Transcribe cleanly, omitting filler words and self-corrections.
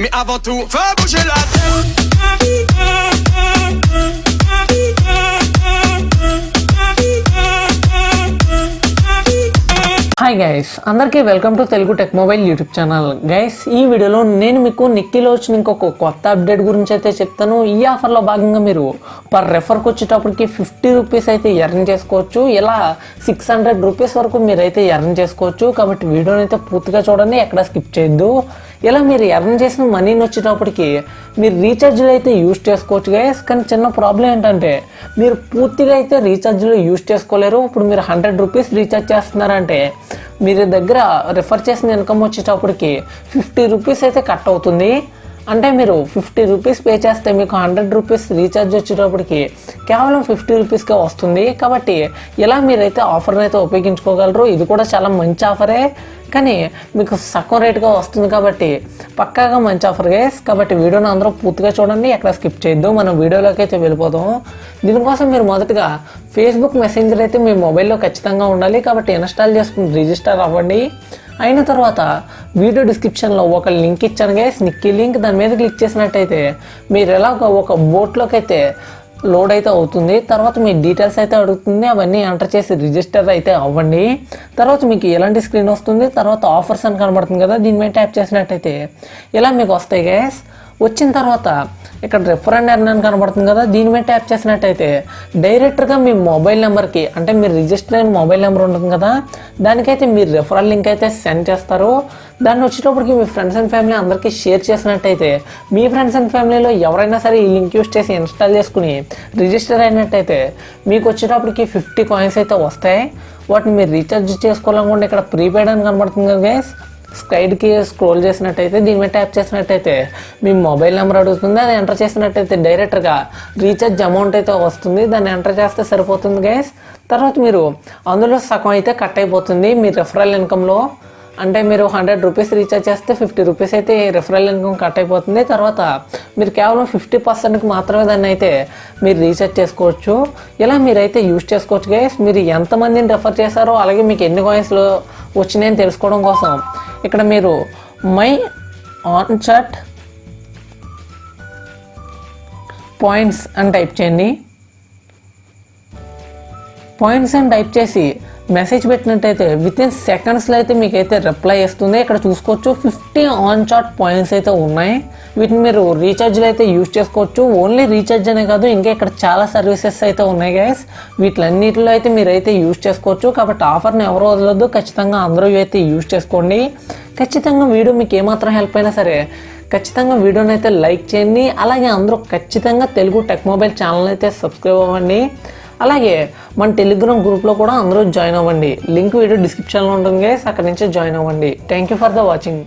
Mais avant tout, fais bouger la tête. Hi guys, అందరికీ welcome to Telugu tech mobile YouTube channel. Guys, ఈ వీడియోలో నేను మీకు నిక్కీలో వచ్చిన ఇంకొక కొత్త అప్డేట్ గురించి అయితే చెప్తాను. ఈ ఆఫర్లో భాగంగా మీరు పర్ రెఫర్కి వచ్చేటప్పటికి 50 రూపీస్ అయితే ఎర్న్ చేసుకోవచ్చు. ఇలా 600 రూపీస్ వరకు మీరైతే ఎర్న్ చేసుకోవచ్చు. కాబట్టి వీడియోని అయితే పూర్తిగా చూడండి, ఎక్కడ స్కిప్ చేయొద్దు. ఇలా మీరు ఎర్న్ చేసిన మనీని వచ్చేటప్పటికి మీరు రీఛార్జ్లో అయితే యూజ్ చేసుకోవచ్చు గైస్. కానీ చిన్న ప్రాబ్లం ఏంటంటే మీరు పూర్తిగా అయితే రీఛార్జ్లో యూజ్ చేసుకోలేరు. ఇప్పుడు మీరు 100 రూపీస్ రీఛార్జ్ చేస్తున్నారంటే మీరు దగ్గర రిఫర్ చేసిన ఇన్కమ్ వచ్చేటప్పటికి 50 రూపీస్ అయితే కట్ అవుతుంది. అంటే మీరు 50 రూపీస్ పే చేస్తే మీకు 100 రూపీస్ రీఛార్జ్ వచ్చేటప్పటికి కేవలం 50 రూపీస్కే వస్తుంది. కాబట్టి ఇలా మీరైతే ఆఫర్ని అయితే ఉపయోగించుకోగలరు. ఇది కూడా చాలా మంచి ఆఫరే, కానీ మీకు సగం రేటుగా వస్తుంది. కాబట్టి పక్కాగా మంచి ఆఫర్ గైస్. కాబట్టి వీడియోని అందరూ పూర్తిగా చూడండి, ఎక్కడ స్కిప్ చేయొద్దు. మనం వీడియోలోకి అయితే వెళ్ళిపోదాం. దీనికోసం మీరు మొదటగా ఫేస్బుక్ మెసెంజర్ అయితే మీ మొబైల్లో ఖచ్చితంగా ఉండాలి. కాబట్టి ఇన్స్టాల్ చేసుకుని రిజిస్టర్ అవ్వండి. అయిన తర్వాత వీడియో డిస్క్రిప్షన్లో ఒక లింక్ ఇచ్చాను గైస్, నిక్కీ లింక్. దాని మీద క్లిక్ చేసినట్టయితే మీరు ఎలా ఒక బోట్లోకి అయితే లోడ్ అయితే అవుతుంది. తర్వాత మీ డీటెయిల్స్ అయితే అడుగుతుంది, అవన్నీ ఎంటర్ చేసి రిజిస్టర్ అయితే అవ్వండి. తర్వాత మీకు ఎలాంటి స్క్రీన్ వస్తుంది, తర్వాత ఆఫర్స్ అని కనబడుతుంది కదా, దీని మీద ట్యాప్ చేసినట్టయితే ఇలా మీకు వస్తాయి గైస్. వచ్చిన తర్వాత ఇక్కడ రెఫర్ అండ్ ఎర్న్ అని కనబడుతుంది కదా, దీని మీద ట్యాప్ చేసినట్టయితే డైరెక్ట్గా మీ మొబైల్ నెంబర్కి, అంటే మీరు రిజిస్టర్ అయిన మొబైల్ నెంబర్ ఉంటుంది కదా, దానికైతే మీరు రెఫరల్ లింక్ అయితే సెండ్ చేస్తారు. దాన్ని వచ్చేటప్పటికి మీ ఫ్రెండ్స్ అండ్ ఫ్యామిలీ అందరికీ షేర్ చేసినట్టయితే మీ ఫ్రెండ్స్ అండ్ ఫ్యామిలీలో ఎవరైనా సరే ఈ లింక్ యూస్ చేసి ఇన్స్టాల్ చేసుకుని రిజిస్టర్ అయినట్టయితే మీకు వచ్చేటప్పటికి 50 కాయిన్స్ అయితే వస్తాయి. వాటిని మీరు రీఛార్జ్ చేసుకోవాలనుకుంటే ఇక్కడ ప్రీపెయిడ్ అని కనబడుతుంది కదా గైస్, స్కైడ్కి స్క్రోల్ చేసినట్టయితే దీని మీద ట్యాప్ చేసినట్టయితే మీ మొబైల్ నెంబర్ అడుగుతుంది. అది ఎంటర్ చేసినట్టయితే డైరెక్ట్గా రీఛార్జ్ అమౌంట్ అయితే వస్తుంది. దాన్ని ఎంటర్ చేస్తే సరిపోతుంది గైస్. తర్వాత మీరు అందులో సగం అయితే కట్ అయిపోతుంది మీ రెఫరల్ ఇన్కంలో. అంటే మీరు 100 రూపీస్ రీఛార్జ్ చేస్తే 50 రూపీస్ అయితే రెఫరల్ ఇన్కమ్ కట్ అయిపోతుంది. తర్వాత మీరు కేవలం 50%కి మాత్రమే దాన్ని అయితే మీరు రీఛార్జ్ చేసుకోవచ్చు. ఇలా మీరైతే యూజ్ చేసుకోవచ్చు గైస్. మీరు ఎంతమందిని రెఫర్ చేశారో అలాగే మీకు ఎన్ని కాయిన్స్లో వచ్చినాయని తెలుసుకోవడం కోసం ఇక్కడ మీరు mine.Thanks అని టైప్ చేయండి. పాయింట్స్ అని టైప్ చేసి మెసేజ్ పెట్టినట్టయితే వితిన్ సెకండ్స్లో అయితే మీకైతే రిప్లై ఇస్తుంది. ఇక్కడ చూసుకోవచ్చు 50 ఆన్ చాట్ పాయింట్స్ అయితే ఉన్నాయి. వీటిని మీరు రీఛార్జ్లో అయితే యూజ్ చేసుకోవచ్చు. ఓన్లీ రీఛార్జ్ అనే కాదు, ఇంకా ఇక్కడ చాలా సర్వీసెస్ అయితే ఉన్నాయి గైస్. వీటిలన్నిటిలో అయితే మీరైతే యూజ్ చేసుకోవచ్చు. కాబట్టి ఆఫర్ని ఎవరు వదలొద్దు, ఖచ్చితంగా అందరూ అయితే యూజ్ చేసుకోండి. ఖచ్చితంగా వీడియో మీకు ఏమాత్రం హెల్ప్ అయినా సరే ఖచ్చితంగా వీడియోని అయితే లైక్ చేయండి. అలాగే అందరూ ఖచ్చితంగా తెలుగు టెక్ మొబైల్ ఛానల్ అయితే సబ్స్క్రైబ్ అవ్వండి. అలాగే మన టెలిగ్రామ్ గ్రూప్లో కూడా అందరూ జాయిన్ అవ్వండి. లింక్ వీడియో డిస్క్రిప్షన్లో ఉంటుంది గైస్, అక్కడి నుంచి జాయిన్ అవ్వండి. Thank you for the watching.